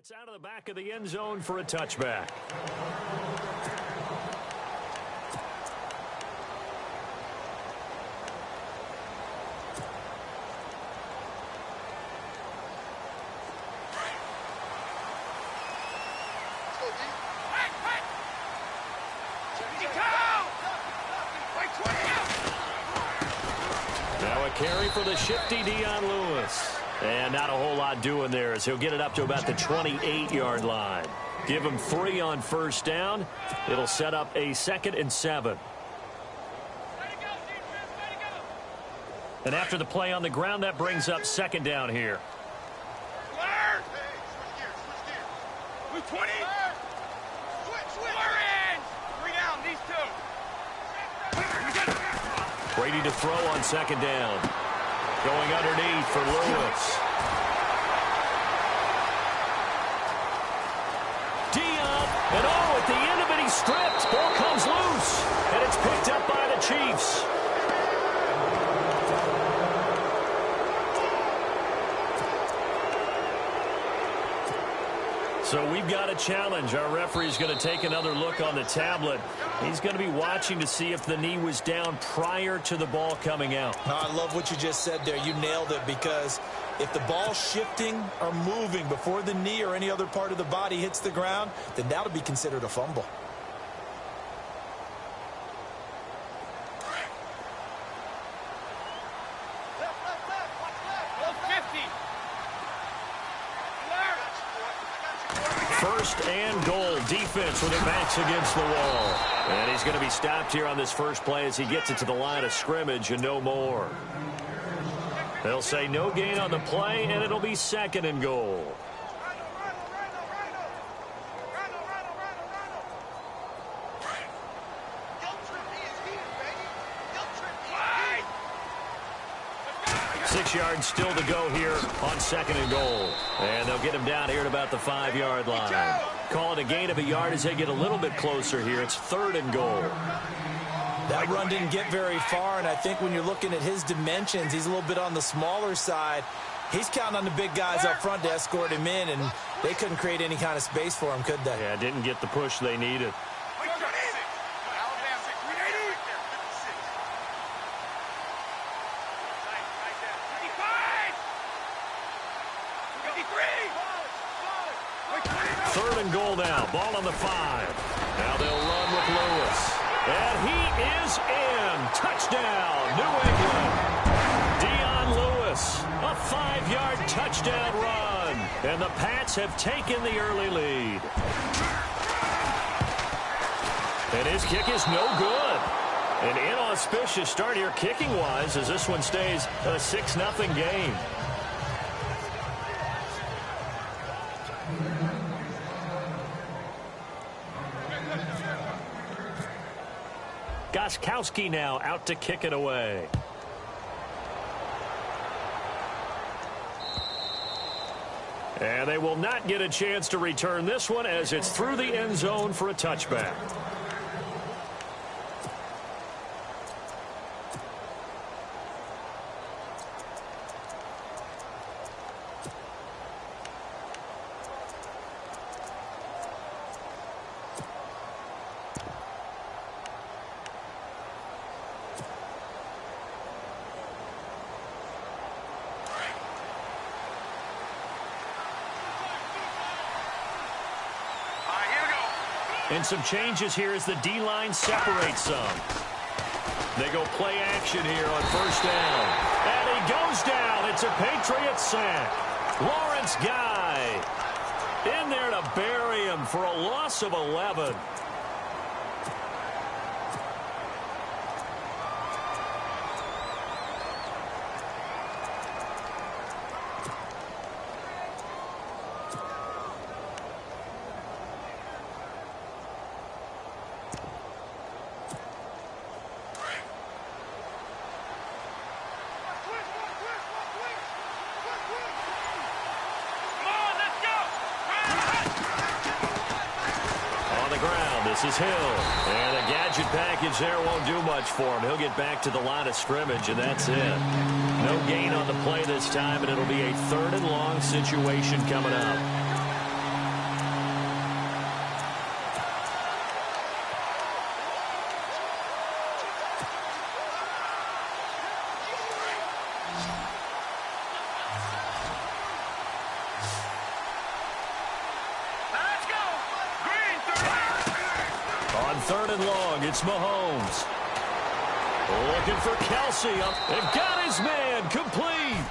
It's out of the back of the end zone for a touchback. Now a carry for the shifty Dion Lewis. And not a whole lot doing there as he'll get it up to about the 28-yard line. Give him 3 on first down. It'll set up a 2nd and 7. And after the play on the ground, that brings up 2nd down here. Switch 20. We're in. 3 down, these 2. Brady to throw on 2nd down. Going underneath for Lewis. Dion, and at the end of it, he's stripped. Ball comes loose, and it's picked up by the Chiefs. So we've got a challenge. Our referee's going to take another look on the tablet. He's going to be watching to see if the knee was down prior to the ball coming out. I love what you just said there. You nailed it, because if the ball's shifting or moving before the knee or any other part of the body hits the ground, then that'll be considered a fumble. First and goal. Defense with their backs against the wall. And he's going to be stopped here on this first play as he gets it to the line of scrimmage and no more. They'll say no gain on the play, and it'll be 2nd and goal. Six yards still to go here on 2nd and goal. And they'll get him down here at about the 5-yard line. Call it a gain of a yard as they get a little bit closer here. It's 3rd and goal. That run didn't get very far, and I think when you're looking at his dimensions, he's a little bit on the smaller side. He's counting on the big guys up front to escort him in, and they couldn't create any kind of space for him, could they? Yeah, didn't get the push they needed. Third and goal now. Ball on the 5. Now they'll run with Lewis. And he is in. Touchdown, New England. Dion Lewis, a 5-yard touchdown run. And the Pats have taken the early lead. And his kick is no good. An inauspicious start here kicking-wise as this one stays a 6-0 game. Gostkowski now out to kick it away. And they will not get a chance to return this one as it's through the end zone for a touchback. And some changes here as the D-line separates some. They go play action here on first down. And he goes down. It's a Patriots sack. Lawrence Guy in there to bury him for a loss of 11. This is Hill. And a gadget package there won't do much for him. He'll get back to the line of scrimmage, and that's it. No gain on the play this time, and it'll be a 3rd and long situation coming up. third and long. It's Mahomes. Looking for Kelsey. They've got his man complete.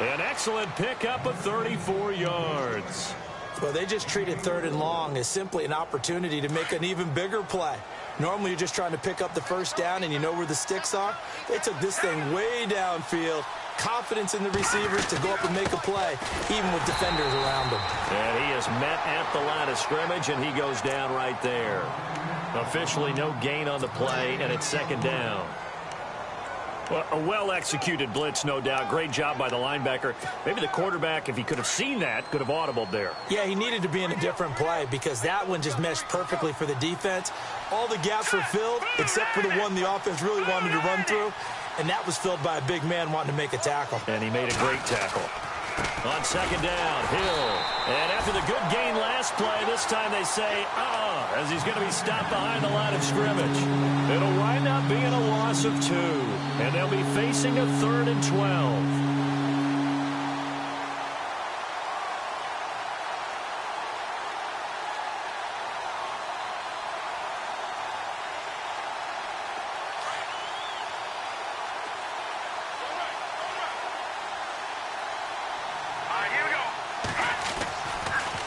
An excellent pickup of 34 yards. Well, they just treated third and long as simply an opportunity to make an even bigger play. Normally, you're just trying to pick up the first down and you know where the sticks are. They took this thing way downfield. Confidence in the receivers to go up and make a play, even with defenders around him. And he is met at the line of scrimmage, and he goes down right there. Officially no gain on the play, and it's second down. Well, a well-executed blitz, no doubt. Great job by the linebacker. Maybe the quarterback, if he could have seen that, could have audibled there. Yeah, he needed to be in a different play because that one just meshed perfectly for the defense. All the gaps were filled except for the one the offense really wanted to run through, and that was filled by a big man wanting to make a tackle. And he made a great tackle. On second down, Hill. And after the good gain last play, this time they say, as he's going to be stopped behind the line of scrimmage. It'll wind up being a loss of 2. And they'll be facing a 3rd and 12.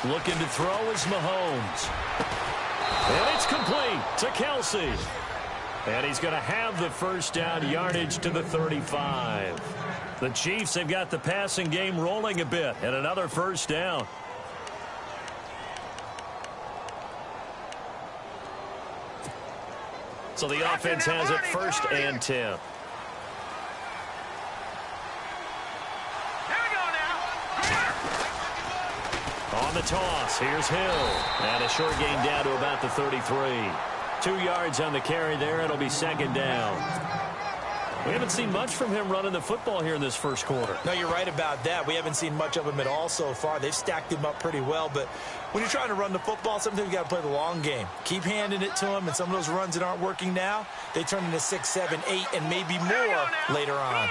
Looking to throw is Mahomes. And it's complete to Kelsey. And he's going to have the first down yardage to the 35. The Chiefs have got the passing game rolling a bit. And another first down. So the offense has it 1st and 10. On the toss, here's Hill. And a short gain down to about the 33. 2 yards on the carry there. It'll be second down. We haven't seen much from him running the football here in this first quarter. No, you're right about that. We haven't seen much of him at all so far. They've stacked him up pretty well. But when you're trying to run the football, sometimes you got to play the long game. Keep handing it to him. And some of those runs that aren't working now, they turn into 6, 7, 8, and maybe more later on.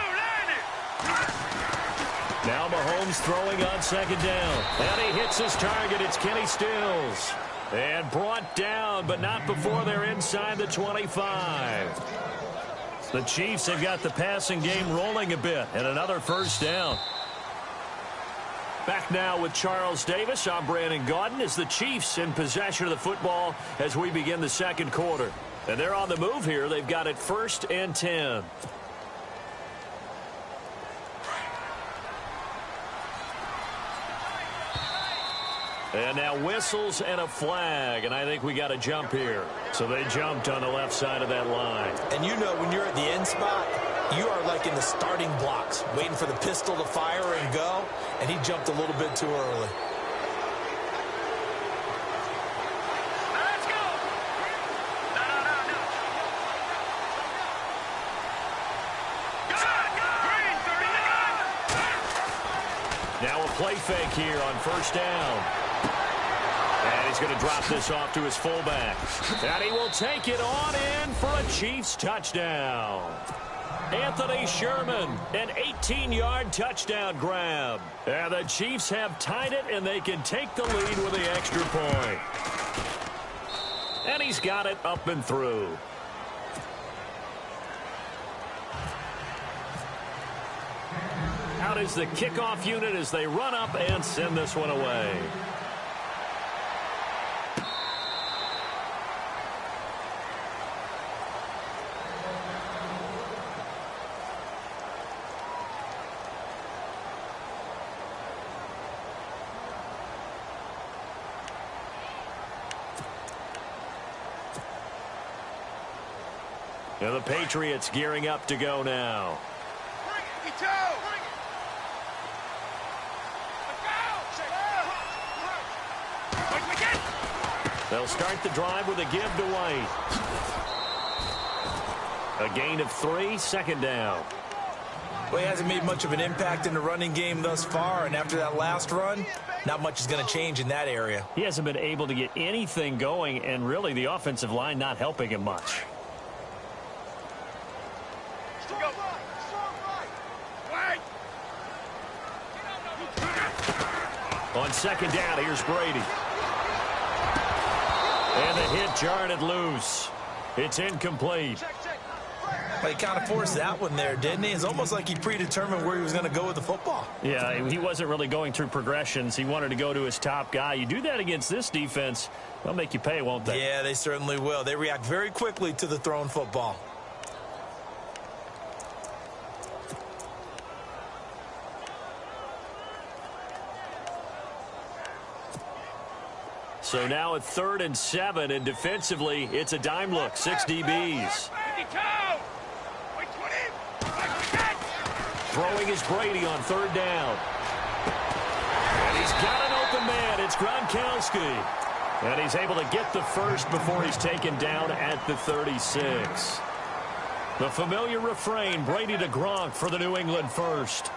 Now Mahomes throwing on second down. And he hits his target. It's Kenny Stills. And brought down, but not before they're inside the 25. The Chiefs have got the passing game rolling a bit. And another first down. Back now with Charles Davis. I'm Brandon Gaudin as the Chiefs in possession of the football as we begin the second quarter. And they're on the move here. They've got it 1st and 10. And now whistles and a flag, and I think we got a jump here. So they jumped on the left side of that line. And you know when you're at the end spot, you are like in the starting blocks, waiting for the pistol to fire and go, and he jumped a little bit too early. Let's go! No. Now a play fake here on first down. And he's going to drop this off to his fullback. And he will take it on in for a Chiefs touchdown. Anthony Sherman, an 18-yard touchdown grab. And the Chiefs have tied it, and they can take the lead with the extra point. And he's got it up and through. Out is the kickoff unit as they run up and send this one away. And the Patriots gearing up to go now. They'll start the drive with a give to White. A gain of 3, second down. Well, he hasn't made much of an impact in the running game thus far, and after that last run, not much is going to change in that area. He hasn't been able to get anything going, and really the offensive line not helping him much. On second down, here's Brady. And the hit jarred it loose. It's incomplete. Well, he kind of forced that one there, didn't he? It's almost like he predetermined where he was going to go with the football. Yeah, he wasn't really going through progressions. He wanted to go to his top guy. You do that against this defense, they'll make you pay, won't they? Yeah, they certainly will. They react very quickly to the thrown football. So now at 3rd and 7, and defensively, it's a dime look. 6 DBs. Throwing is Brady on 3rd down. And he's got an open man. It's Gronkowski. And he's able to get the first before he's taken down at the 36. The familiar refrain, Brady to Gronk for the New England first.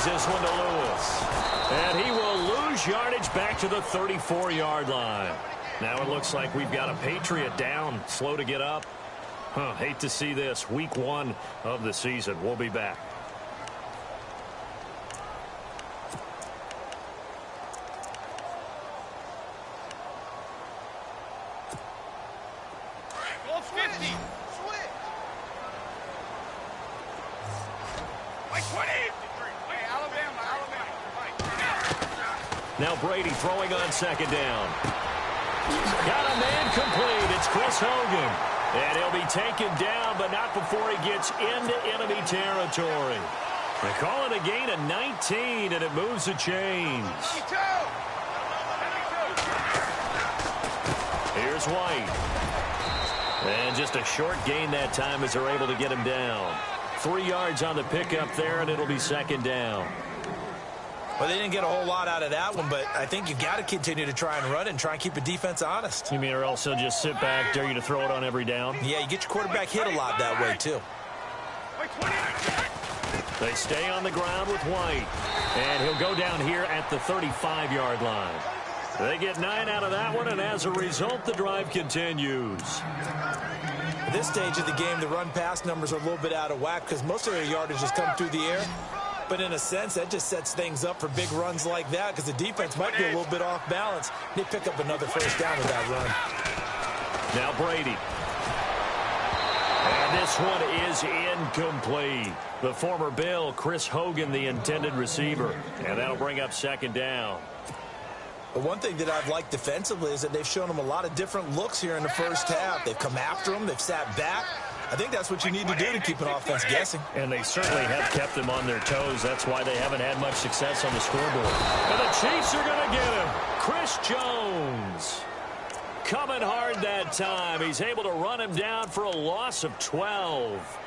This one to Lewis. And he will lose yardage back to the 34-yard line. Now it looks like we've got a Patriot down, slow to get up. Hate to see this. Week 1 of the season. We'll be back. Now Brady throwing on 2nd down. Got a man complete. It's Chris Hogan. And he'll be taken down, but not before he gets into enemy territory. They call it a gain of 19, and it moves the chains. Here's White. And just a short gain that time as they're able to get him down. 3 yards on the pickup there, and it'll be 2nd down. Well, they didn't get a whole lot out of that one, but I think you've got to continue to try and run and try and keep the defense honest. You mean or else they'll just sit back, dare you to throw it on every down? Yeah, you get your quarterback hit a lot that way, too. They stay on the ground with White. And he'll go down here at the 35-yard line. They get 9 out of that one, and as a result, the drive continues. At this stage of the game, the run-pass numbers are a little bit out of whack because most of their yardage has come through the air. But in a sense, that just sets things up for big runs like that because the defense might be a little bit off balance. They pick up another first down with that run. Now Brady. And this one is incomplete. The former Bill, Chris Hogan, the intended receiver. And that'll bring up 2nd down. But one thing that I've liked defensively is that they've shown them a lot of different looks here in the first half. They've come after them. They've sat back. I think that's what you need to do to keep an offense guessing. And they certainly have kept them on their toes. That's why they haven't had much success on the scoreboard. And the Chiefs are going to get him. Chris Jones coming hard that time. He's able to run him down for a loss of 12.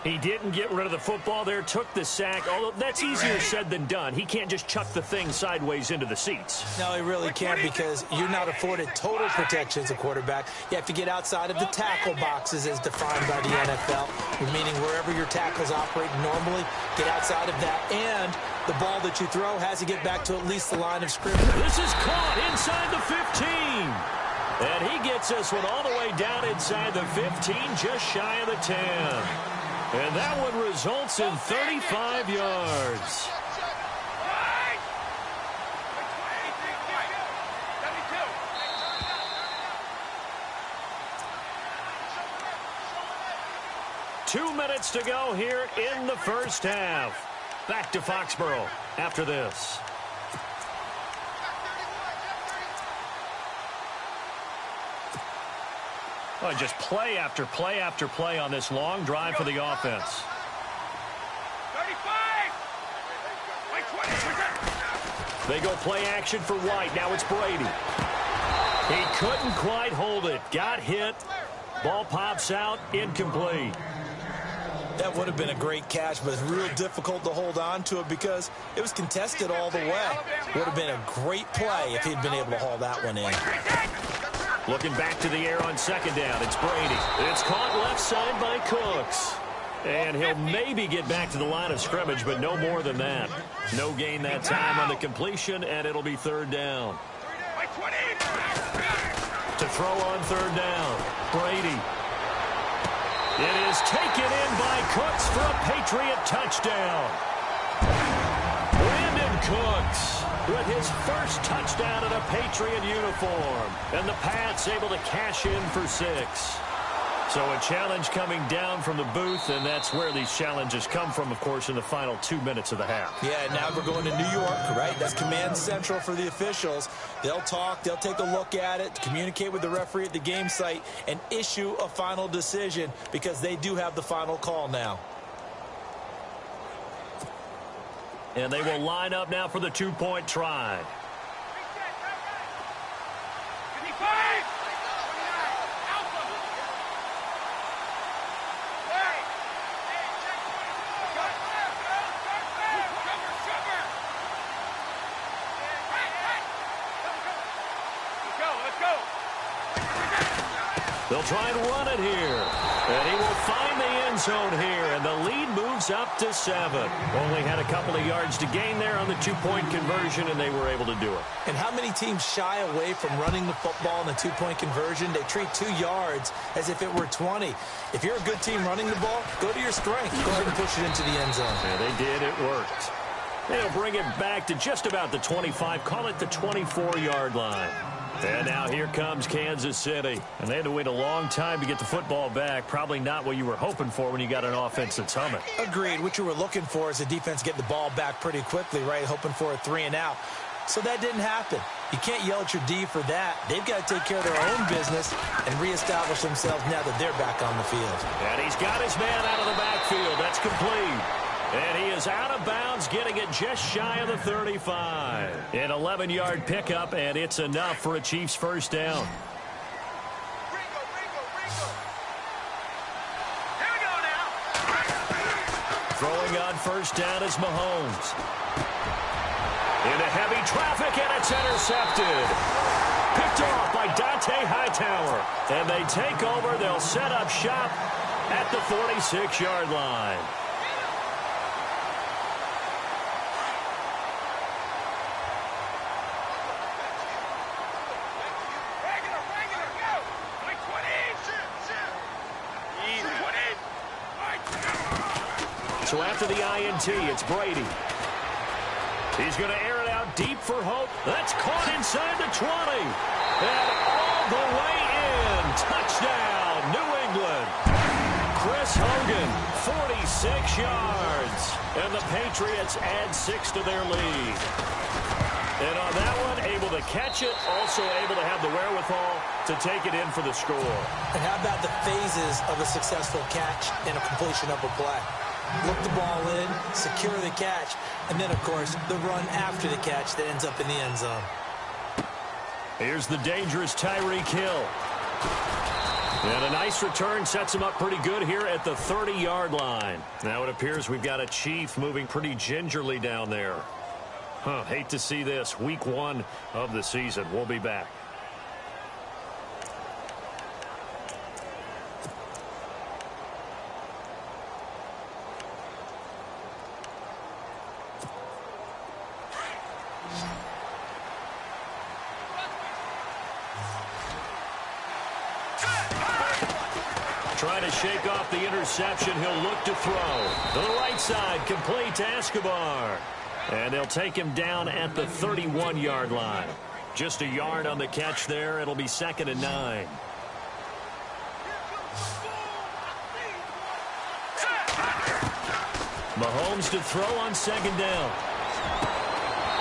He didn't get rid of the football there, took the sack, although that's easier said than done. He can't just chuck the thing sideways into the seats. No, he really can't because you're not afforded total protection as a quarterback. You have to get outside of the tackle boxes as defined by the NFL, meaning wherever your tackles operate normally, get outside of that, and the ball that you throw has to get back to at least the line of scrimmage. This is caught inside the 15. And he gets this one all the way down inside the 15, just shy of the 10. And that one results in 35 yards. Two minutes to go here in the first half. Back to Foxborough after this. Oh, just play after play after play on this long drive for the offense. 35. They go play action for White. Now it's Brady. He couldn't quite hold it. Got hit. Ball pops out. Incomplete. That would have been a great catch, but it's real difficult to hold on to it because it was contested all the way. Would have been a great play if he'd been able to haul that one in. Looking back to the air on second down. It's Brady. It's caught left side by Cooks. And he'll maybe get back to the line of scrimmage, but no more than that. No gain that time on the completion, and it'll be third down. To throw on third down, Brady. It is taken in by Cooks for a Patriot touchdown. Brandon Cooks with his first touchdown in a Patriot uniform. And the Pats able to cash in for 6. So a challenge coming down from the booth, and that's where these challenges come from, of course, in the final 2 minutes of the half. Yeah, now we're going to New York, right? That's command central for the officials. They'll talk, they'll take a look at it, communicate with the referee at the game site, and issue a final decision because they do have the final call now. And they will line up now for the 2-point try. They'll try and run it here. And he will find the end zone here. And the lead moves up to 7. Only had a couple of yards to gain there on the 2-point conversion, and they were able to do it. And how many teams shy away from running the football in the 2-point conversion? They treat 2 yards as if it were 20. If you're a good team running the ball, go to your strength. Go ahead and push it into the end zone. Yeah, they did. It worked. They'll bring it back to just about the 25. Call it the 24-yard line. And now here comes Kansas City. And they had to wait a long time to get the football back. Probably not what you were hoping for when you got an offense that's humming. Agreed. What you were looking for is the defense get the ball back pretty quickly, right? Hoping for a 3 and out. So that didn't happen. You can't yell at your D for that. They've got to take care of their own business and reestablish themselves now that they're back on the field. And he's got his man out of the backfield. That's complete. And he is out of bounds, getting it just shy of the 35. An 11-yard pickup, and it's enough for a Chiefs first down. Here we go now. Throwing on first down is Mahomes. Into heavy traffic, and it's intercepted. Picked off by Dante Hightower. And they take over. They'll set up shop at the 46-yard line. So after the INT, it's Brady. He's going to air it out deep for Hope. That's caught inside the 20. And all the way in. Touchdown, New England. Chris Hogan, 46 yards. And the Patriots add 6 to their lead. And on that one, able to catch it, also able to have the wherewithal to take it in for the score. And how about the phases of a successful catch and a completion of a play? Look the ball in, secure the catch, and then, of course, the run after the catch that ends up in the end zone. Here's the dangerous Tyreek Hill. And a nice return sets him up pretty good here at the 30-yard line. Now it appears we've got a Chief moving pretty gingerly down there. Hate to see this. Week 1 of the season. We'll be back. Trying to shake off the interception. He'll look to throw. To the right side, complete to Escobar. And they'll take him down at the 31-yard line. Just a yard on the catch there. It'll be 2nd and 9. Mahomes to throw on 2nd down.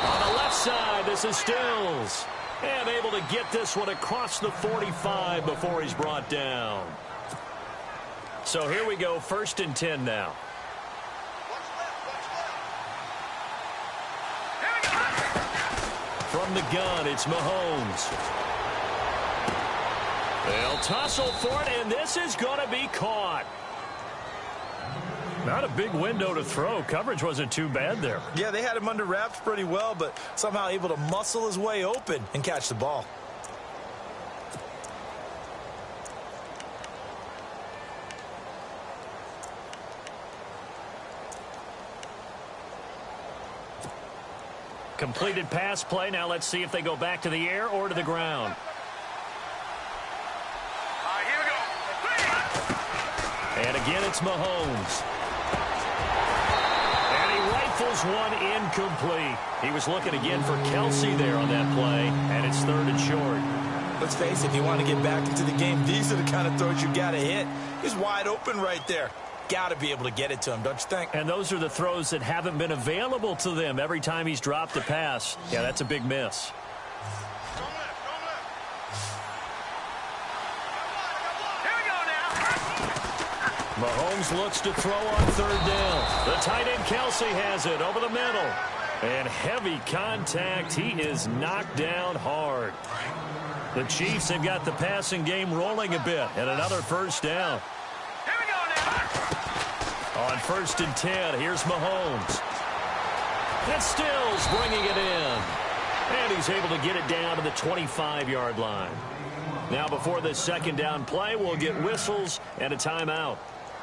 On the left side, this is Stills. And able to get this one across the 45 before he's brought down. So here we go, 1st and 10 now. From the gun, it's Mahomes. They'll tussle for it, and this is going to be caught. Not a big window to throw. Coverage wasn't too bad there. Yeah, they had him under wraps pretty well, but somehow able to muscle his way open and catch the ball. Completed pass play. Now let's see if they go back to the air or to the ground. And again, it's Mahomes. And he rifles one incomplete. He was looking again for Kelsey there on that play, and it's 3rd and short. Let's face it, if you want to get back into the game, these are the kind of throws you got to hit. He's wide open right there. Got to be able to get it to him, don't you think? And those are the throws that haven't been available to them every time he's dropped a pass. Yeah, that's a big miss. Mahomes looks to throw on 3rd down. The tight end Kelsey has it over the middle. And heavy contact. He is knocked down hard. The Chiefs have got the passing game rolling a bit. And another 1st down. On 1st and 10, here's Mahomes. And Stills bringing it in. And he's able to get it down to the 25-yard line. Now before this 2nd down play, we'll get whistles and a timeout,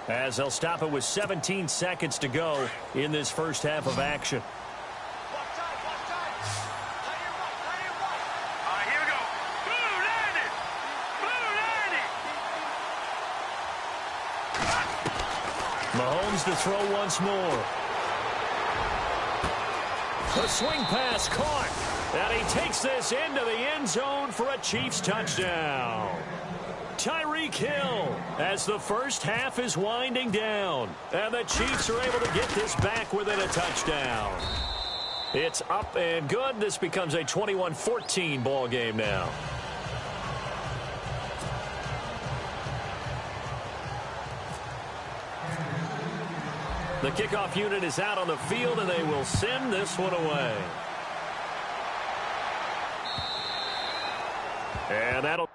as they'll stop it with 17 seconds to go in this first half of action. Here we go. Blue landed. Mahomes to throw once more. The swing pass caught. And he takes this into the end zone for a Chiefs touchdown. Tyreek Hill as the first half is winding down. And the Chiefs are able to get this back within a touchdown. It's up and good. This becomes a 21-14 ball game now. The kickoff unit is out on the field, and they will send this one away. And that'll...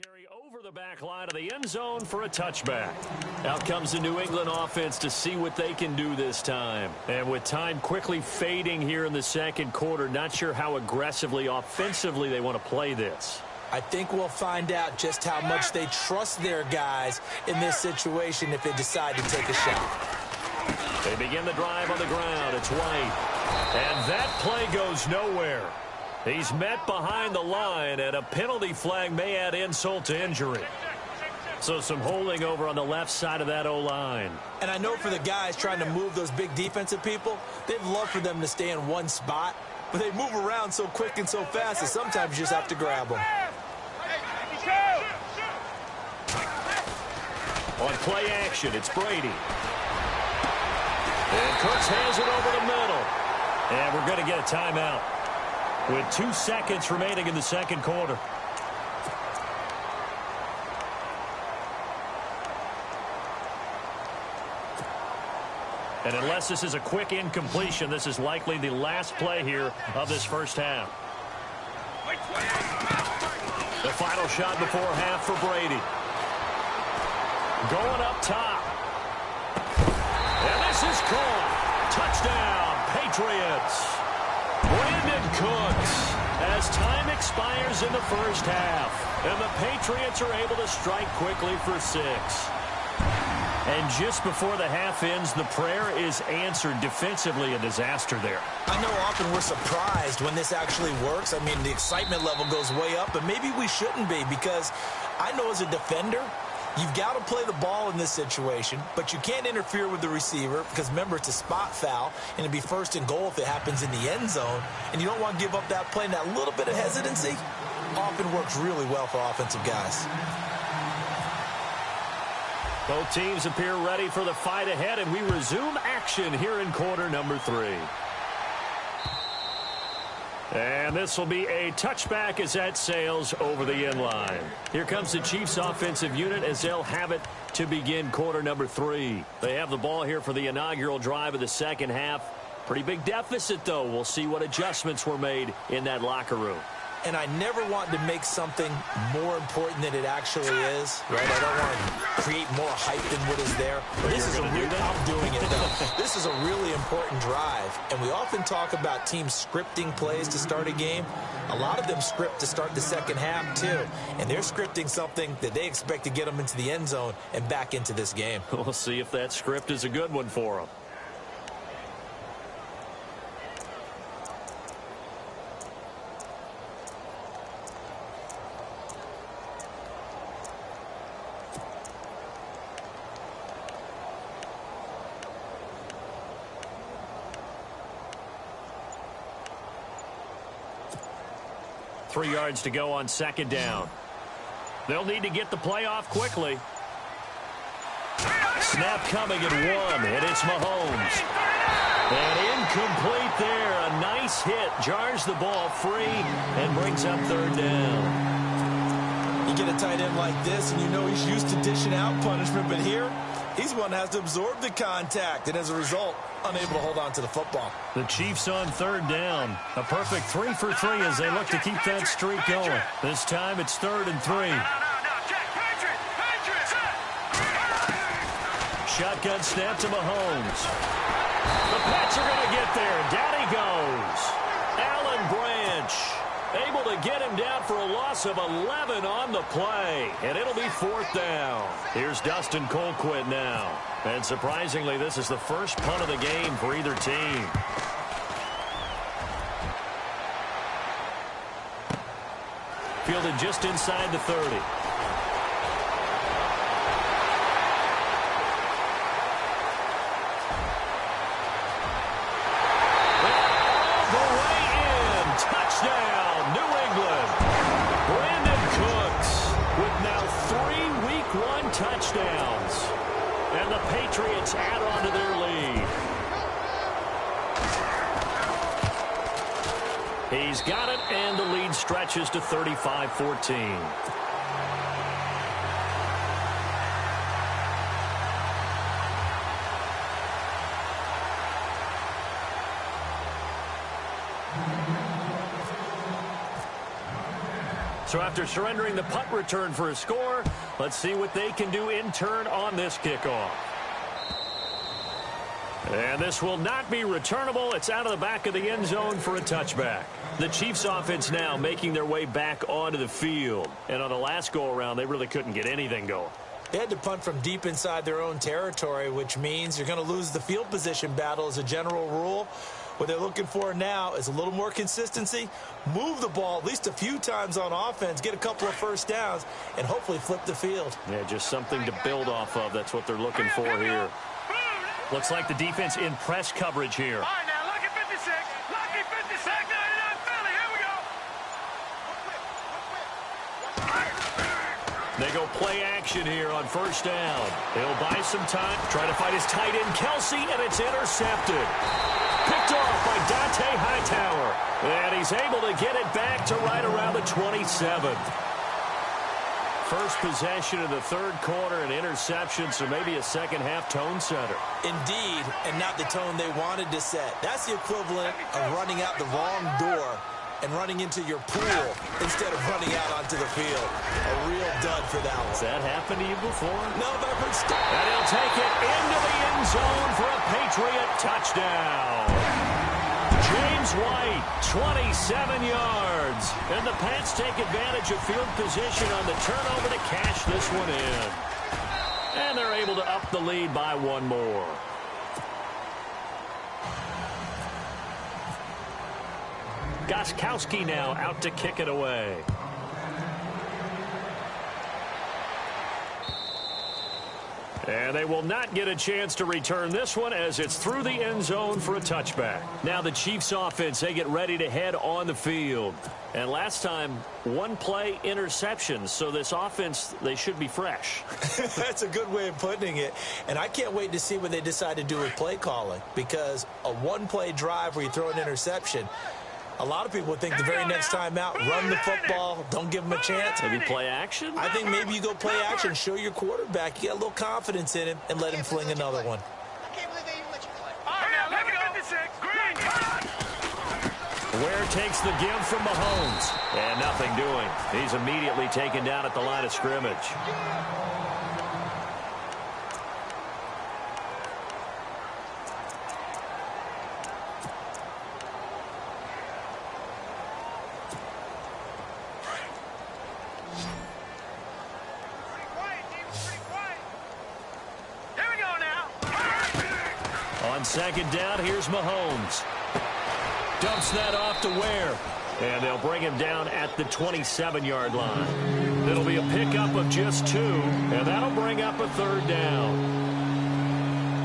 carry over the back line of the end zone for a touchback. Out comes the New England offense to see what they can do this time. And with time quickly fading here in the 2nd quarter, not sure how aggressively, offensively they want to play this. I think we'll find out just how much they trust their guys in this situation if they decide to take a shot. They begin the drive on the ground. It's White. And that play goes nowhere. He's met behind the line, and a penalty flag may add insult to injury. So some holding over on the left side of that O-line. And I know for the guys trying to move those big defensive people, they'd love for them to stay in one spot, but they move around so quick and so fast that sometimes you just have to grab them. On play action, it's Brady. And Cooks hands it over the middle. And we're going to get a timeout with 2 seconds remaining in the 2nd quarter. And unless this is a quick incompletion, this is likely the last play here of this first half. The final shot before half for Brady. Going up top. And this is caught. Touchdown, Patriots. Brandon Cooks, as time expires in the first half, and the Patriots are able to strike quickly for 6. And just before the half ends, the prayer is answered. Defensively, a disaster there. I know often we're surprised when this actually works. I mean, the excitement level goes way up, but maybe we shouldn't be, because I know as a defender, you've got to play the ball in this situation, but you can't interfere with the receiver because, remember, it's a spot foul, and it'd be 1st and goal if it happens in the end zone, and you don't want to give up that play. And that little bit of hesitancy often works really well for offensive guys. Both teams appear ready for the fight ahead, and we resume action here in quarter number 3. And this will be a touchback as that sails over the end line. Here comes the Chiefs offensive unit as they'll have it to begin quarter number 3. They have the ball here for the inaugural drive of the 2nd half. Pretty big deficit, though. We'll see what adjustments were made in that locker room. and I never want to make something more important than it actually is, right? I don't want to create more hype than what is there. This is I'm doing it, though. This is a really important drive, and we often talk about teams scripting plays to start a game. A lot of them script to start the second half, too, and they're scripting something that they expect to get them into the end zone and back into this game. We'll see if that script is a good one for them. Three yards to go on second down. They'll need to get the play off quickly. Snap coming at one, and it's Mahomes. And incomplete there. A nice hit. Jars the ball free and brings up third down. You get a tight end like this, and you know he's used to dishing out punishment, but here, he's one that has to absorb the contact, and as a result, unable to hold on to the football. The Chiefs on third down. A perfect 3 for 3 as they look to keep that streak going. This time it's 3rd and 3. Shotgun snap to Mahomes. The Pats are going to get there. Down he goes. Alan Branch able to get him down for a loss of 11 on the play. And it'll be 4th down. Here's Dustin Colquitt now. And surprisingly, this is the first punt of the game for either team. Fielded just inside the 30. Touchdown, New England. Brandon Cooks with now 3 Week 1 touchdowns. And the Patriots add on to their lead. He's got it, and the lead stretches to 35-14. So after surrendering the punt return for a score, let's see what they can do in turn on this kickoff. And this will not be returnable. It's out of the back of the end zone for a touchback. The Chiefs offense now making their way back onto the field. And on the last go-around, they really couldn't get anything going. They had to punt from deep inside their own territory, which means you're going to lose the field position battle as a general rule. What they're looking for now is a little more consistency, move the ball at least a few times on offense, get a couple of first downs, and hopefully flip the field. Yeah, just something to build off of. That's what they're looking for here. Looks like the defense in press coverage here. All right, now, lucky 56. Lucky 56. 99 Philly. Here we go. They go play action here on first down. He'll buy some time, try to find his tight end, Kelsey, and it's intercepted. Picked off by Dante Hightower. And he's able to get it back to right around the 27. First possession of the third quarter, an interception, so maybe a second-half tone setter. Indeed, and not the tone they wanted to set. That's the equivalent of running out the wrong door and running into your pool instead of running out onto the field. A real dud for that one. Has that happened to you before? No, but I've heard stuff. And he'll take it into the end zone for a Patriot touchdown. James White, 27 yards. And the Pats take advantage of field position on the turnover to cash this one in. And they're able to up the lead by one more. Gostkowski now out to kick it away. And they will not get a chance to return this one as it's through the end zone for a touchback. Now the Chiefs offense, they get ready to head on the field. And last time, one play interceptions. So this offense, they should be fresh. That's a good way of putting it. And I can't wait to see what they decide to do with play calling. Because a one-play drive where you throw an interception, a lot of people would think the very next time out, run the football, don't give them a chance. Maybe play action? I think maybe you go play action, show your quarterback, you get a little confidence in him, and let him fling another one. I can't believe they even let you play. All right, now, let me go. 56. Green. Ware takes the give from Mahomes. And nothing doing. He's immediately taken down at the line of scrimmage. On second down, here's Mahomes. Dumps that off to Ware. And they'll bring him down at the 27-yard line. It'll be a pickup of just 2, and that'll bring up a third down.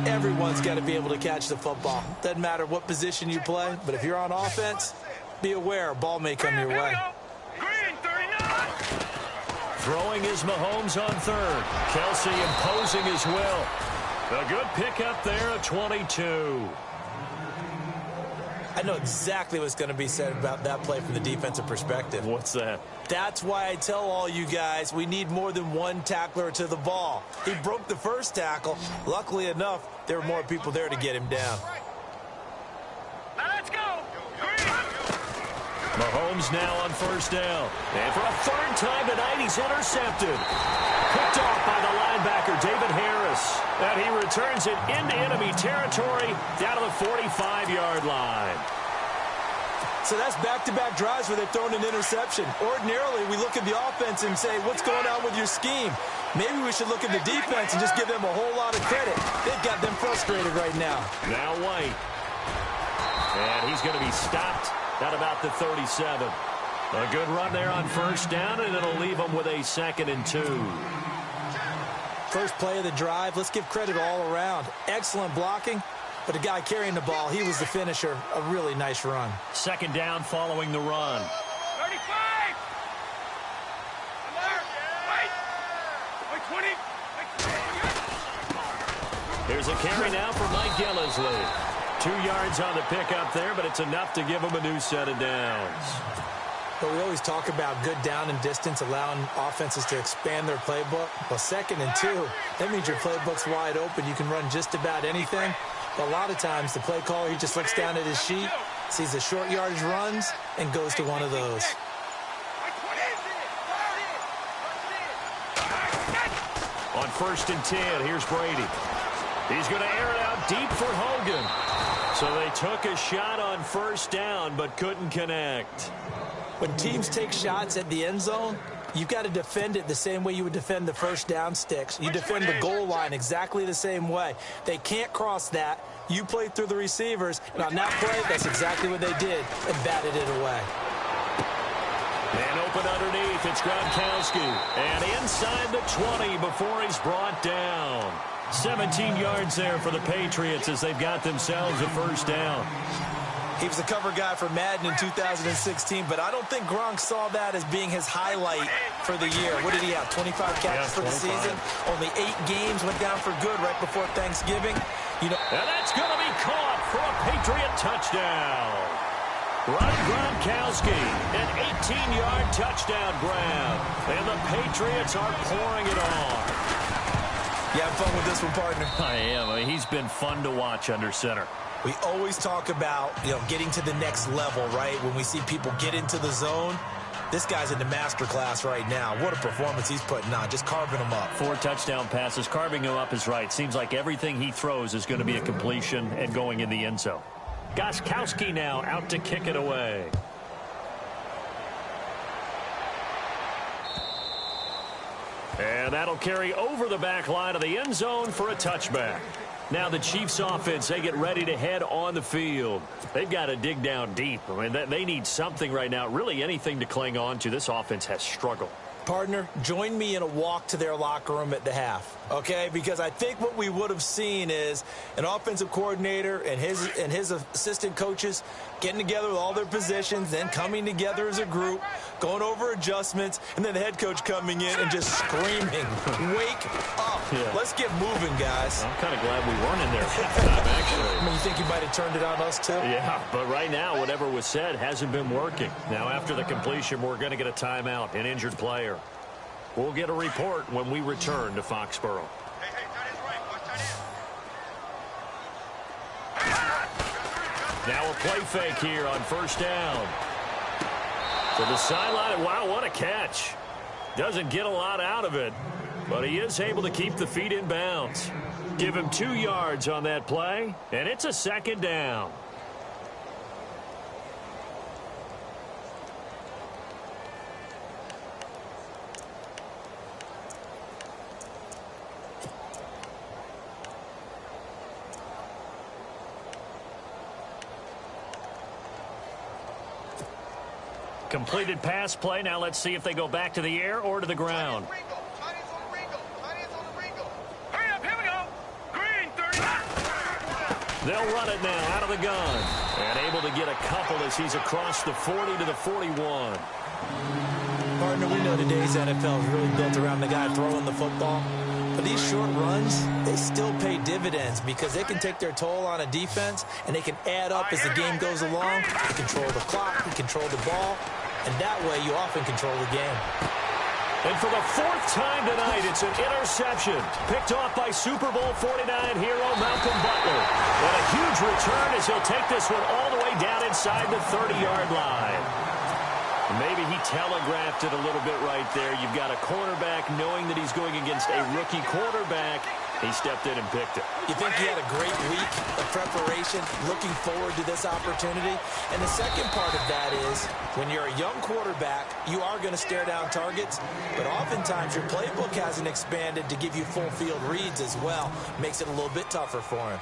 Everyone's got to be able to catch the football. Doesn't matter what position you play, but if you're on offense, be aware a ball may come your way. Throwing is Mahomes on third. Kelsey imposing his will. A good pickup there at 22. I know exactly what's going to be said about that play from the defensive perspective. What's that? That's why I tell all you guys we need more than one tackler to the ball. He broke the first tackle. Luckily enough, there were more people there to get him down. Now let's go. Mahomes now on first down. And for a third time tonight, he's intercepted. Picked off by the linebacker, David Harris. And he returns it into enemy territory down to the 45-yard line. So that's back-to-back drives where they've thrown an interception. Ordinarily, we look at the offense and say, what's going on with your scheme? Maybe we should look at the defense and just give them a whole lot of credit. They've got them frustrated right now. Now White. And he's going to be stopped at about the 37. A good run there on first down, and it'll leave them with a 2nd and 2. First play of the drive, let's give credit all around. Excellent blocking, but the guy carrying the ball, he was the finisher. A really nice run. Second down following the run. 35! Wait, 20! Here's a carry now for Mike Gillislee. 2 yards on the pickup there, but it's enough to give him a new set of downs. But we always talk about good down and distance, allowing offenses to expand their playbook. Well, 2nd and 2, that means your playbook's wide open. You can run just about anything. But a lot of times, the play caller, he just looks down at his sheet, sees the short yardage runs, and goes to one of those. On 1st and 10, here's Brady. He's going to air it out deep for Hogan. So they took a shot on first down, but couldn't connect. When teams take shots at the end zone, you've got to defend it the same way you would defend the first down sticks. You defend the goal line exactly the same way. They can't cross that. You play through the receivers, and on that play, that's exactly what they did, and batted it away. And open underneath, it's Gronkowski. And inside the 20 before he's brought down. 17 yards there for the Patriots as they've got themselves a first down. He was the cover guy for Madden in 2016, but I don't think Gronk saw that as being his highlight for the year. What did he have, 25 catches for the season? Only 8 games went down for good right before Thanksgiving. You know, and that's going to be caught for a Patriot touchdown. Ron Gronkowski, an 18-yard touchdown grab. And the Patriots are pouring it on. You have fun with this one, partner? I am. I mean, he's been fun to watch under center. We always talk about, getting to the next level, right? When we see people get into the zone, this guy's in the master class right now. What a performance he's putting on, just carving them up. 4 touchdown passes. Carving him up is right. Seems like everything he throws is going to be a completion and going in the end zone. Gostkowski now out to kick it away. And that'll carry over the back line of the end zone for a touchback. Now the Chiefs offense, they get ready to head on the field. They've got to dig down deep. I mean, they need something right now, really anything to cling on to. This offense has struggled. Partner, join me in a walk to their locker room at the half, okay? Because I think what we would have seen is an offensive coordinator and his assistant coaches getting together with all their positions, then coming together as a group, going over adjustments, and then the head coach coming in and just screaming, wake up. Yeah. Let's get moving, guys. I'm kind of glad we weren't in there at halftime, actually. I mean, you think you might have turned it on us, too? Yeah, but right now, whatever was said hasn't been working. Now, after the completion, we're going to get a timeout, an injured player. We'll get a report when we return to Foxborough. Now a play fake here on first down. To the sideline. Wow, what a catch. Doesn't get a lot out of it, but he is able to keep the feet in bounds. Give him 2 yards on that play, and it's a second down. Completed pass play. Now let's see if they go back to the air or to the ground. Hurry up, here we go. Green, 30. They'll run it now out of the gun. And able to get a couple as he's across the 40 to the 41. Partner, we know today's NFL is really built around the guy throwing the football. But these short runs, they still pay dividends because they can take their toll on a defense and they can add up as the game goes along. You control the clock, you control the ball, and that way you often control the game. And for the 4th time tonight, it's an interception. Picked off by Super Bowl 49 hero Malcolm Butler. And a huge return as he'll take this one all the way down inside the 30-yard line. Maybe he telegraphed it a little bit right there. You've got a cornerback knowing that he's going against a rookie quarterback. He stepped in and picked it. You think he had a great week of preparation, looking forward to this opportunity? And the second part of that is, when you're a young quarterback, you are going to stare down targets, but oftentimes your playbook hasn't expanded to give you full field reads as well. Makes it a little bit tougher for him.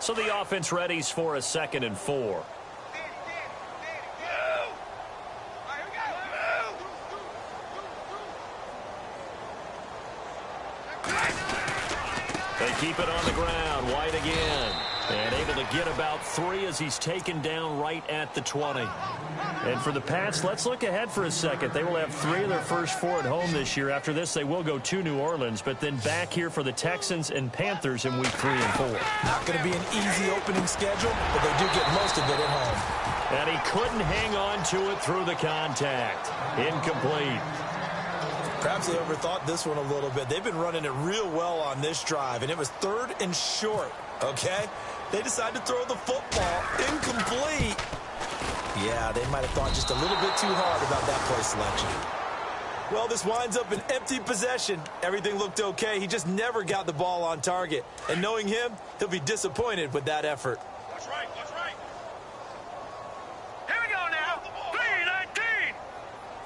So the offense readies for a 2nd and 4. They keep it on the ground. White again. And able to get about 3 as he's taken down right at the 20. And for the Pats, let's look ahead for a second. They will have 3 of their first 4 at home this year. After this, they will go to New Orleans, but then back here for the Texans and Panthers in week 3 and 4. Not going to be an easy opening schedule, but they do get most of it at home. And he couldn't hang on to it through the contact. Incomplete. Perhaps they overthought this one a little bit. They've been running it real well on this drive, and it was 3rd and short, okay? They decided to throw the football. Incomplete. Yeah, they might have thought just a little bit too hard about that play selection. Well, this winds up an empty possession. Everything looked okay. He just never got the ball on target. And knowing him, he'll be disappointed with that effort. That's right, that's right. Here we go now. 3-19.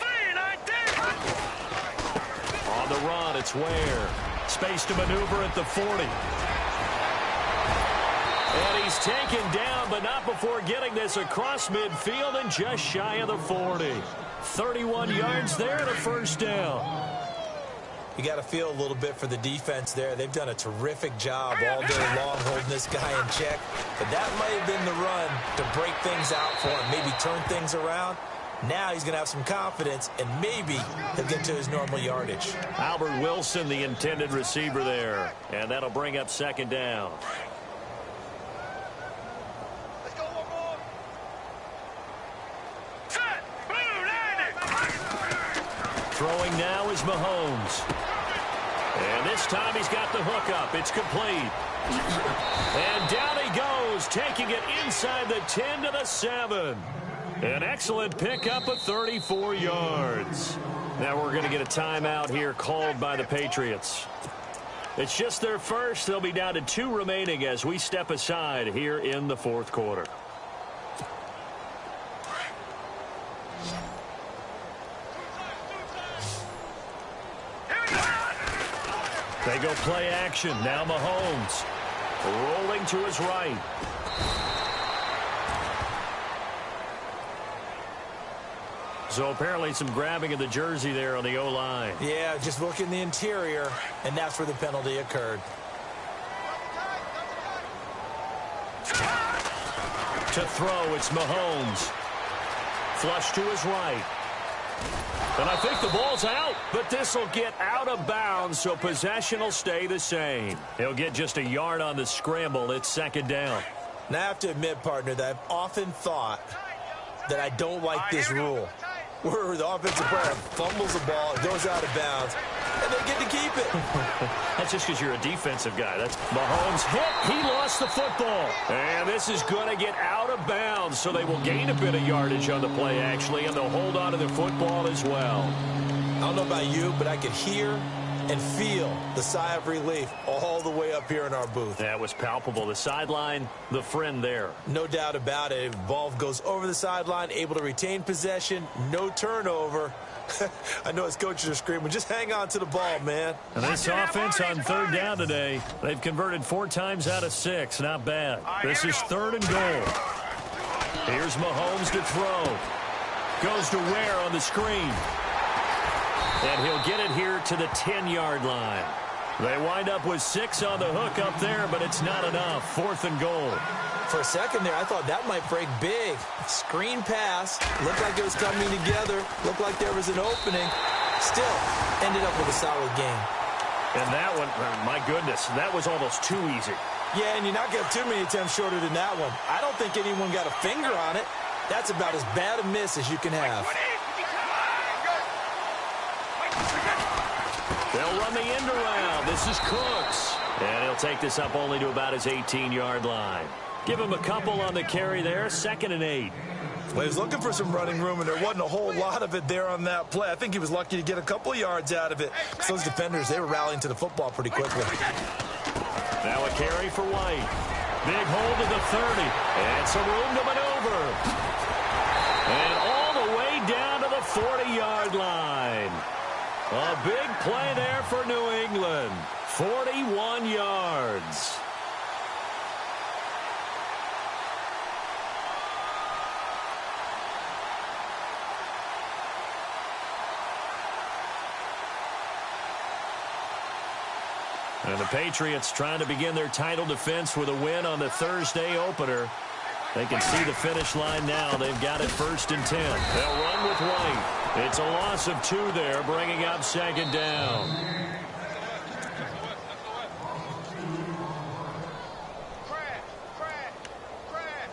3-19. On the run, it's Ware. Space to maneuver at the 40. And he's taken down, but not before getting this across midfield and just shy of the 40. 31 yards there and a first down. You got to feel a little bit for the defense there. They've done a terrific job all day long holding this guy in check. But that might have been the run to break things out for him, maybe turn things around. Now he's going to have some confidence, and maybe he'll get to his normal yardage. Albert Wilson, the intended receiver there. And that'll bring up 2nd down. Throwing now is Mahomes. And this time he's got the hook up. It's complete. And down he goes, taking it inside the 10 to the 7. An excellent pickup of 34 yards. Now we're going to get a timeout here called by the Patriots. It's just their first. They'll be down to 2 remaining as we step aside here in the 4th quarter. They go play action. Now Mahomes rolling to his right. So apparently some grabbing of the jersey there on the O-line. Yeah, just look in the interior, and that's where the penalty occurred. To throw, it's Mahomes. Flush to his right. And I think the ball's out, but this will get out of bounds, so possession will stay the same. He'll get just a yard on the scramble. It's 2nd down. Now I have to admit, partner, that I've often thought that I don't like this rule. where the offensive player fumbles the ball, it goes out of bounds, and they get to keep it. That's just because you're a defensive guy. That's Mahomes hit. He lost the football. And this is going to get out of bounds, so they will gain a bit of yardage on the play, actually, and they'll hold on to the football as well. I don't know about you, but I could hear and feel the sigh of relief all the way up here in our booth. That was palpable. The sideline, the friend there. No doubt about it. Ball goes over the sideline, able to retain possession, no turnover. I know his coaches are screaming, just hang on to the ball, man. And this offense on third down today, they've converted 4 times out of 6. Not bad. This is 3rd and goal. Here's Mahomes to throw. Goes to Ware on the screen. And he'll get it here to the 10-yard line. They wind up with 6 on the hook up there, but it's not enough. 4th and goal. For a second there, I thought that might break big. Screen pass. Looked like it was coming together. Looked like there was an opening. Still, ended up with a solid game. And that one, my goodness, that was almost too easy. Yeah, and you're not getting too many attempts shorter than that one. I don't think anyone got a finger on it. That's about as bad a miss as you can have. They'll run the end around. This is Cooks. And he'll take this up only to about his 18-yard line. Give him a couple on the carry there. 2nd and 8. Well, he was looking for some running room, and there wasn't a whole lot of it there on that play. I think he was lucky to get a couple of yards out of it. So those defenders, they were rallying to the football pretty quickly. Now a carry for White. Big hold to the 30. And some room to maneuver. And all the way down to the 40-yard line. A big play there for New England. 41 yards. And the Patriots trying to begin their title defense with a win on the Thursday opener. They can see the finish line now. They've got it 1st and 10. They'll run with White. It's a loss of 2 there, bringing up 2nd down.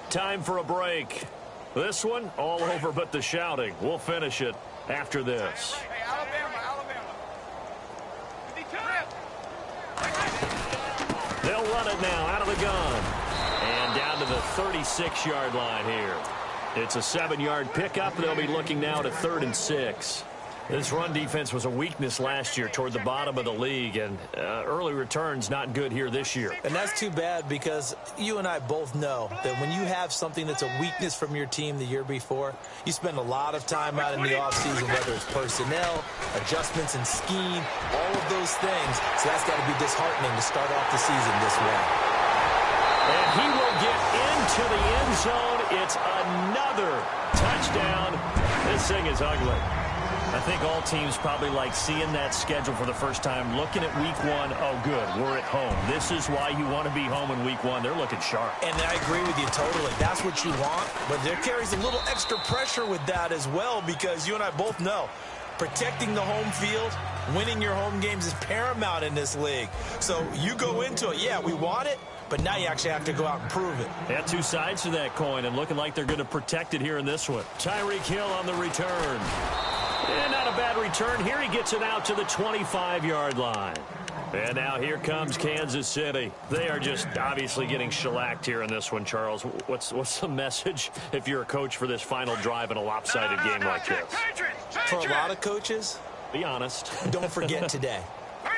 Time for a break. This one, all over but the shouting. We'll finish it after this. They'll run it now out of the gun. And down to the 36-yard line here. It's a 7-yard pickup. They'll be looking now to 3rd and 6. This run defense was a weakness last year toward the bottom of the league, and early returns not good here this year. And that's too bad because you and I both know that when you have something that's a weakness from your team the year before, you spend a lot of time out in the offseason, whether it's personnel, adjustments in scheme, all of those things. So that's got to be disheartening to start off the season this way. And he will get into the end zone. It's another touchdown. This thing is ugly. I think all teams probably like seeing that schedule for the first time, looking at week 1. Oh, good, we're at home. This is why you want to be home in week 1. They're looking sharp. And I agree with you totally. That's what you want. But there carries a little extra pressure with that as well because you and I both know protecting the home field, winning your home games is paramount in this league. So you go into it, yeah, we want it, but now you actually have to go out and prove it. Yeah, 2 sides to that coin, and looking like they're going to protect it here in this one. Tyreek Hill on the return. And not a bad return. Here he gets it out to the 25-yard line. And now here comes Kansas City. They are just obviously getting shellacked here in this one, Charles. What's the message if you're a coach for this final drive in a lopsided game like this? For a lot of coaches, be honest. Don't forget today.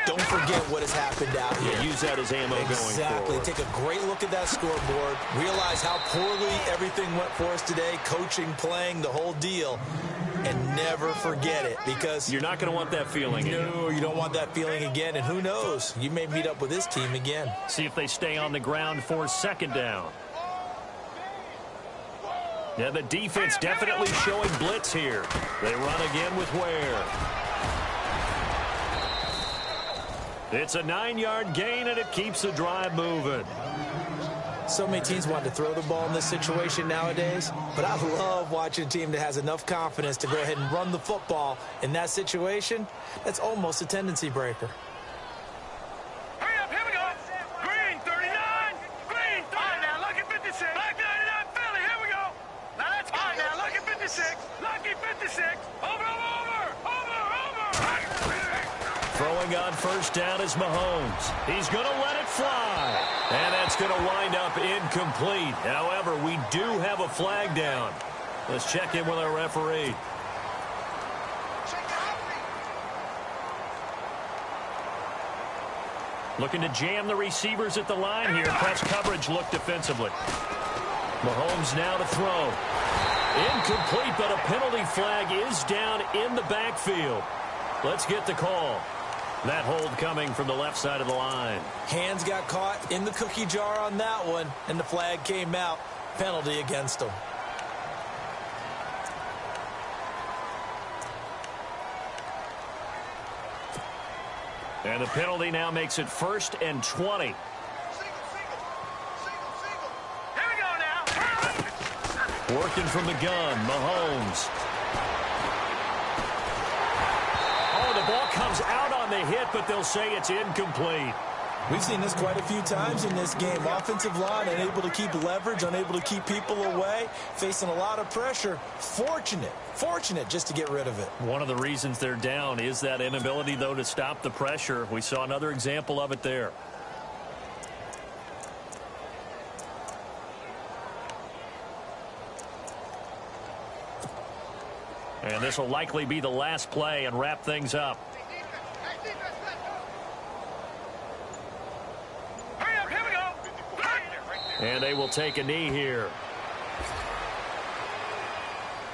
Don't forget what has happened out here. Yeah, use that as ammo going forward. Exactly. Take a great look at that scoreboard. Realize how poorly everything went for us today. Coaching, playing, the whole deal. And never forget it because you're not going to want that feeling again. No, you don't want that feeling again. And who knows? You may meet up with this team again. See if they stay on the ground for 2nd down. Yeah, the defense definitely showing blitz here. They run again with Ware. It's a 9-yard gain, and it keeps the drive moving. So many teams want to throw the ball in this situation nowadays, but I love watching a team that has enough confidence to go ahead and run the football. In that situation, that's almost a tendency breaker. Hurry up, here we go. Green, 39. Green, 39. Now, lucky 56. Black 99, Philly, here we go. Now, that's fine. Now, lucky 56. Lucky 56. throwing on first down is Mahomes. He's going to let it fly. And that's going to wind up incomplete. However, we do have a flag down. Let's check in with our referee. Looking to jam the receivers at the line here. Press coverage look defensively. Mahomes now to throw. Incomplete, but a penalty flag is down in the backfield. Let's get the call. That hold coming from the left side of the line. Hands got caught in the cookie jar on that one, and the flag came out. Penalty against him. And the penalty now makes it 1st and 20. Here we go now. Working from the gun, Mahomes. Oh, the ball comes out on the hit, but they'll say it's incomplete. We've seen this quite a few times in this game. Offensive line unable to keep leverage, unable to keep people away, facing a lot of pressure. Fortunate just to get rid of it. One of the reasons they're down is that inability, though, to stop the pressure. We saw another example of it there. And this will likely be the last play and wrap things up. Hurry up, here we go. And they will take a knee here.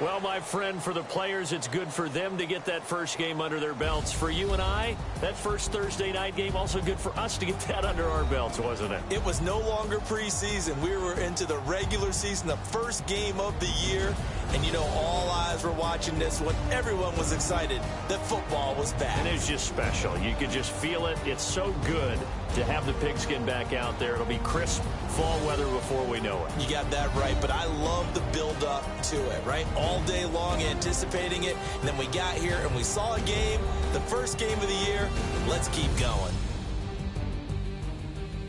Well, my friend, for the players, it's good for them to get that first game under their belts. For you and I, that first Thursday night game, also good for us to get that under our belts, wasn't it? It was no longer preseason. We were into the regular season, the first game of the year. And, you know, all eyes were watching this when everyone was excited that football was back. And it was just special. You could just feel it. It's so good to have the pigskin back out there. It'll be crisp fall weather before we know it. You got that right, but I love the build-up to it, right? All day long anticipating it, and then we got here and we saw a game, the first game of the year. Let's keep going.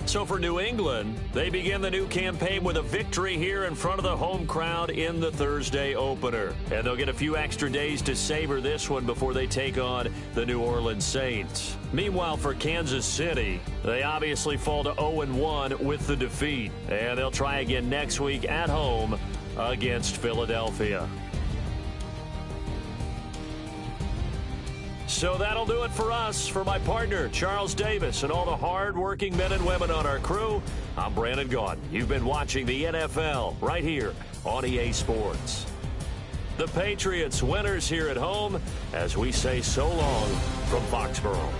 So for New England, they begin the new campaign with a victory here in front of the home crowd in the Thursday opener. And they'll get a few extra days to savor this one before they take on the New Orleans Saints. Meanwhile, for Kansas City, they obviously fall to 0-1 with the defeat. And they'll try again next week at home against Philadelphia. So that'll do it for us. For my partner, Charles Davis, and all the hard-working men and women on our crew, I'm Brandon Gaudin. You've been watching the NFL right here on EA Sports. The Patriots winners here at home as we say so long from Foxborough.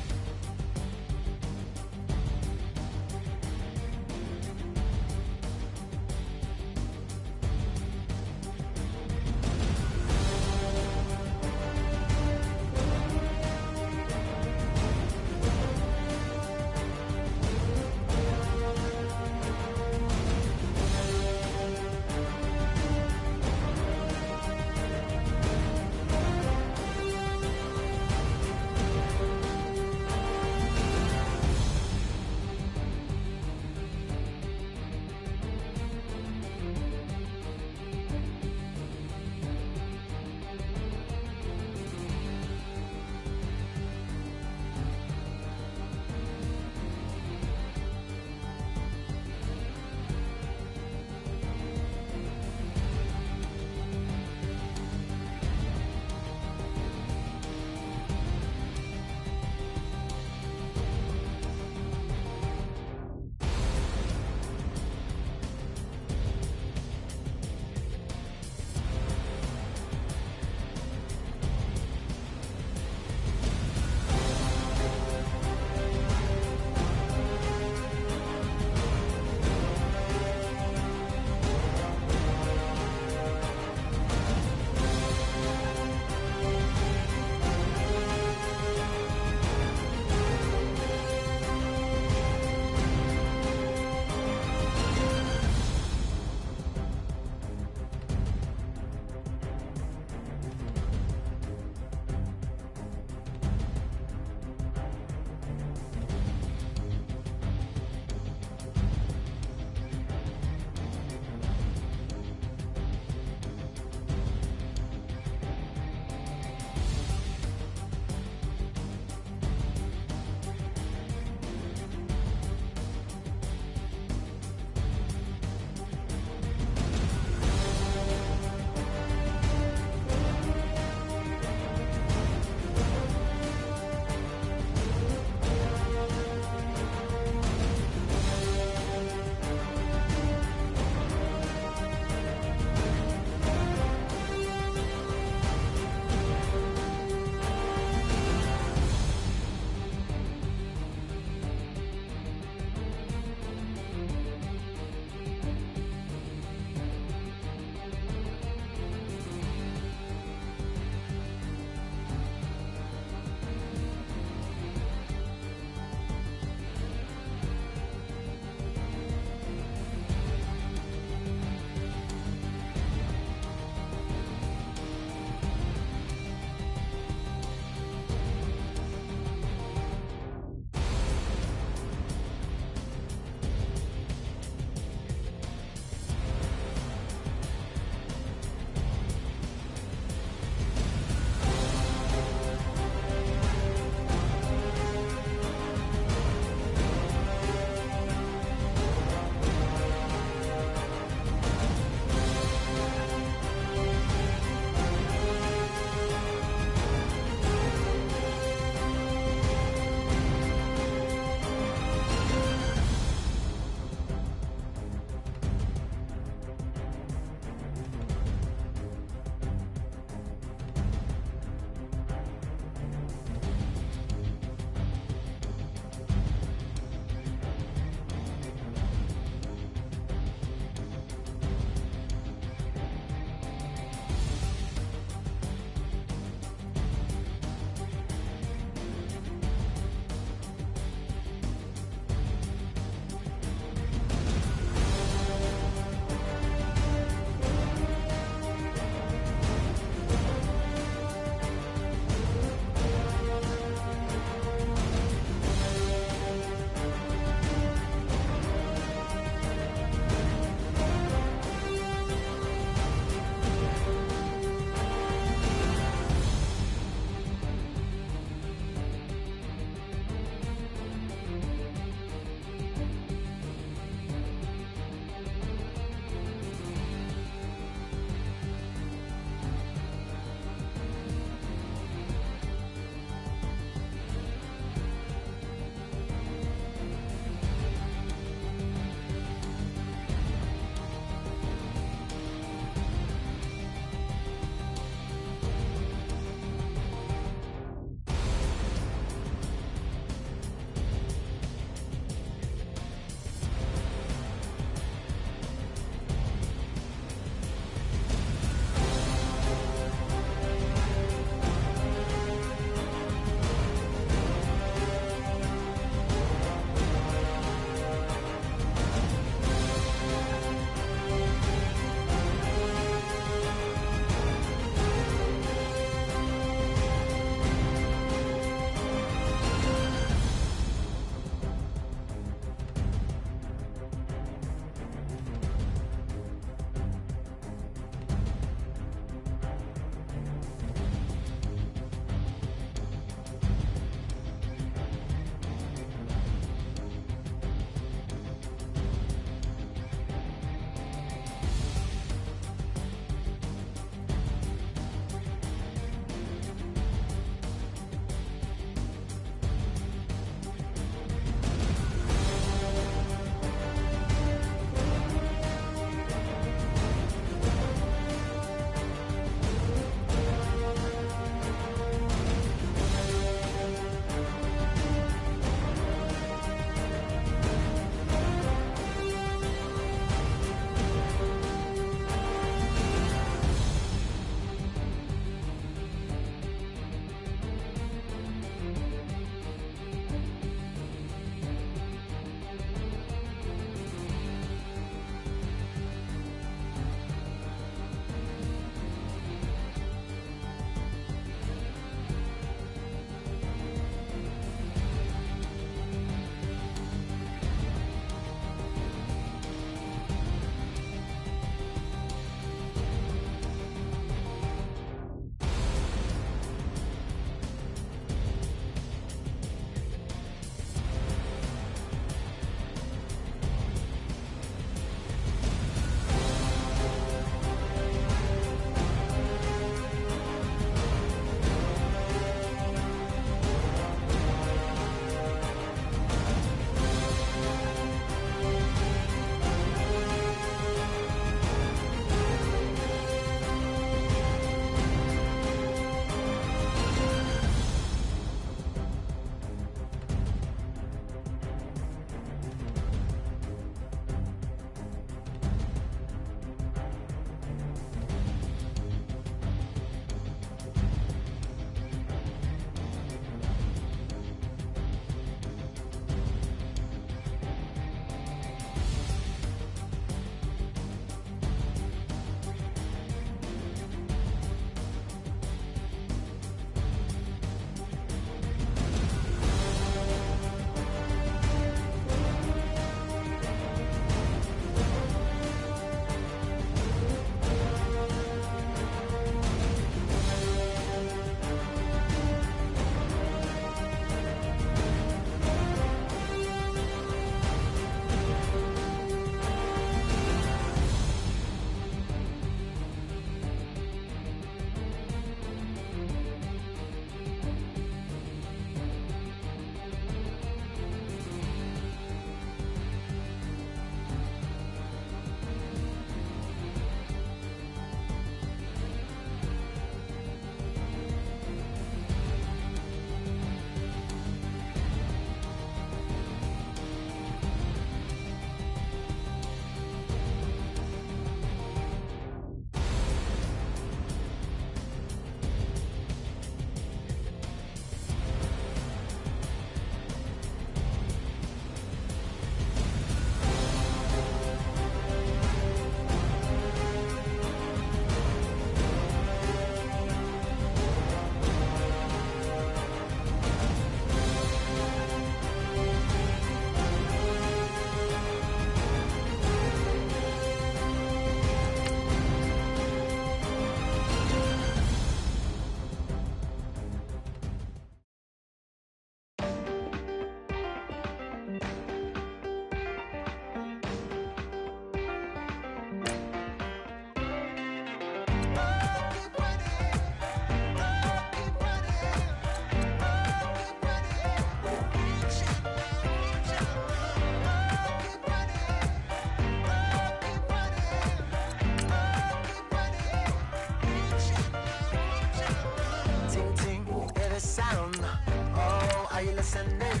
ascending.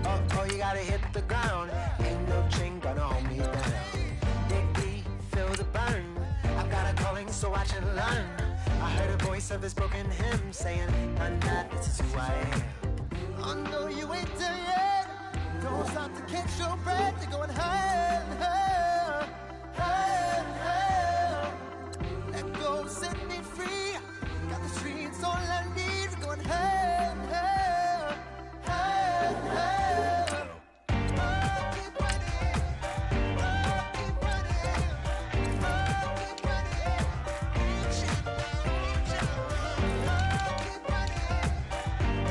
Oh, you gotta hit the ground. Ain't no chain gonna hold me down. Dig deep, feel the burn. I've got a calling, so watch and learn. I heard a voice of his broken hymn saying, "Nah, this is who I am." I know you ain't done yet. Don't stop to catch your breath. You're going higher, higher, higher, higher. Let go, set me free. Got the streets all I need. We're going higher, higher, higher, higher. Oh, keep running. Oh, keep running. Oh, keep running. Reach out, reach out. Oh, keep running.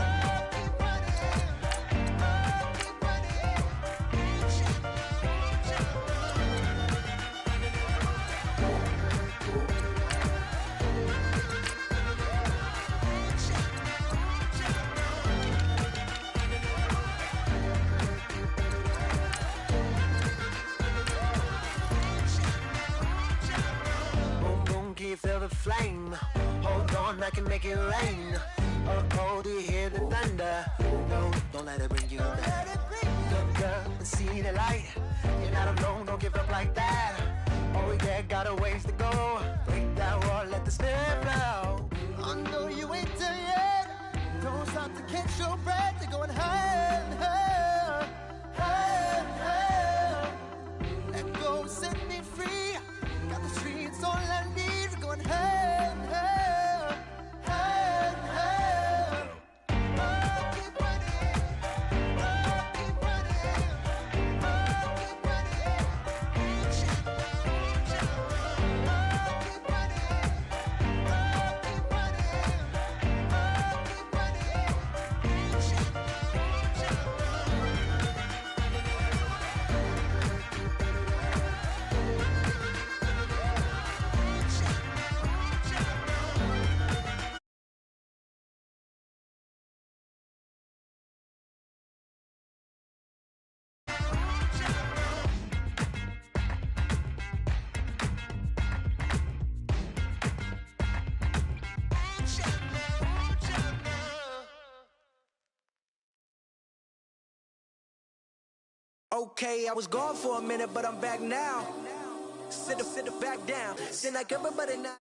Oh, keep running. Oh, keep running. Reach out, reach out. Boom, boom, can you feel the flame? Hold on, I can make it rain. Oh, do you hear the thunder? No, don't let it bring you down. Look up and see the light. You're not alone, don't give up like that. Oh yeah, got a ways to go. Break that wall, let the spirit flow. I know you ain't done yet. Don't stop to catch your breath. You're going higher, higher, higher, higher. Let go, set me free. Got the streets all I need. We're going higher, higher, higher, higher. Oh, keep running. Oh, keep running. Oh, keep running. Reach out, reach out. Oh, keep running. Oh, keep running. Oh, keep running. Reach out, reach out. Okay, I was gone for a minute, but I'm back now. Sit back down. Seem like everybody now.